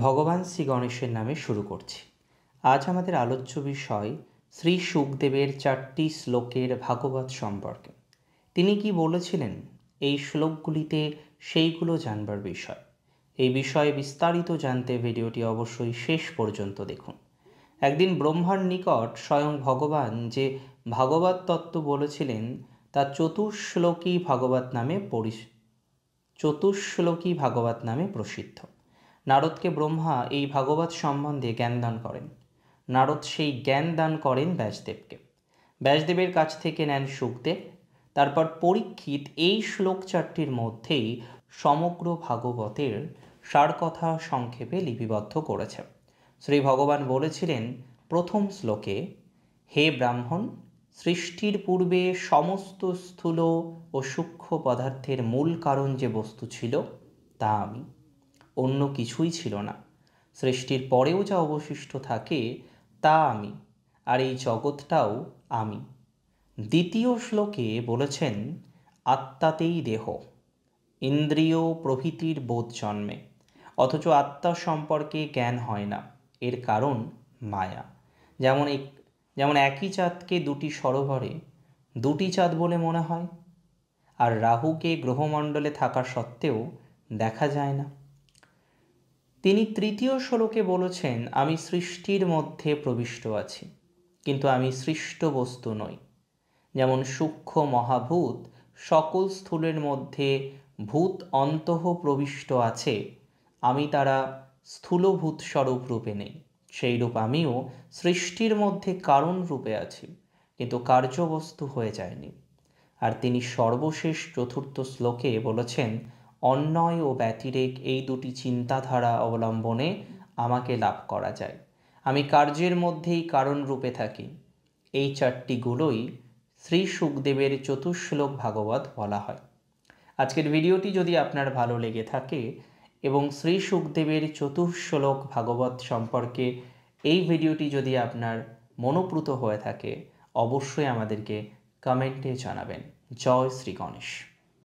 ভগবান শ্রী গণেশের নামে শুরু করছি। আজ আমাদের আলোচ্য বিষয় শ্রী শুকদেবের 4টি শ্লোকের ভাগবত সম্পর্কে। তিনি কি বলেছিলেন এই শ্লোকগুলিতে সেইগুলো জানবার বিষয়। এই বিষয়ে বিস্তারিত জানতে ভিডিওটি অবশ্যই শেষ পর্যন্ত দেখুন। একদিন ব্রহ্মার নিকট স্বয়ং ভগবান যে ভাগবত তত্ত্ব বলেছিলেন তা চতুশ্লোকী ভাগবত নামে প্রসিদ্ধ। নারদকে ব্রহ্মা এই ভাগবত সম্বন্ধে জ্ঞান দান করেন। নারদ সেই জ্ঞান দান করেন ব্যাসদেবকে। ব্যাসদেবের কাছ থেকে নেন শুকদেব। তারপর পরীক্ষিত এই শ্লোক 4টির মধ্যেই সমগ্র ভাগবতের সারকথা সংক্ষেপে লিপিবদ্ধ করেছে। শ্রী ভগবান বলেছিলেন প্রথম শ্লোকে, হে ব্রাহ্মণ, সৃষ্টির পূর্বে সমস্ত স্থূল ও সূক্ষ্ম পদার্থের মূল কারণ যে বস্তু ছিল তা আমি, অন্য কিছুই ছিল না। সৃষ্টির পরেও যা অবশিষ্ট থাকে তা আমি, আর এই জগৎটাও আমি। দ্বিতীয় শ্লোকে বলেছেন আত্মাতেই দেহ, ইন্দ্রিয় প্রভৃতির বোধ জন্মে, অথচ আত্মা সম্পর্কে জ্ঞান হয় না। এর কারণ মায়া। যেমন একই চাঁদকে দুটি সরোবরে দুটি চাঁদ বলে মনে হয়, আর রাহুকে গ্রহমণ্ডলে থাকা সত্ত্বেও দেখা যায় না। তিনি তৃতীয় শ্লোকে বলেছেন আমি সৃষ্টির মধ্যে প্রবিষ্ট আছি, কিন্তু আমি সৃষ্ট বস্তু নই। যেমন সূক্ষ্ম মহাভূত সকল স্থূলের মধ্যে ভূত অন্তঃ প্রবিষ্ট আছে, আমি তারা স্থূলভূত স্বরূপ রূপে নেই। সেইরূপ আমিও সৃষ্টির মধ্যে কারণ রূপে আছি, কিন্তু কার্যবস্তু হয়ে যায়নি। আর তিনি সর্বশেষ চতুর্থ শ্লোকে বলেছেন অন্বয় ও ব্যতিরেক এই দুটি চিন্তাধারা অবলম্বনে আমাকে লাভ করা যায়। আমি কার্যের মধ্যেই কারণ রূপে থাকি। এই 4টি গুলোই শ্রী শুকদেবের চতুশ্লোক ভাগবত বলা হয়। আজকের ভিডিওটি যদি আপনার ভালো লেগে থাকে এবং শ্রী শুকদেবের চতুশ্লোক ভাগবত সম্পর্কে এই ভিডিওটি যদি আপনার মনোপ্রুত হয়ে থাকে, অবশ্যই আমাদেরকে কমেন্টে জানাবেন। জয় শ্রী গণেশ।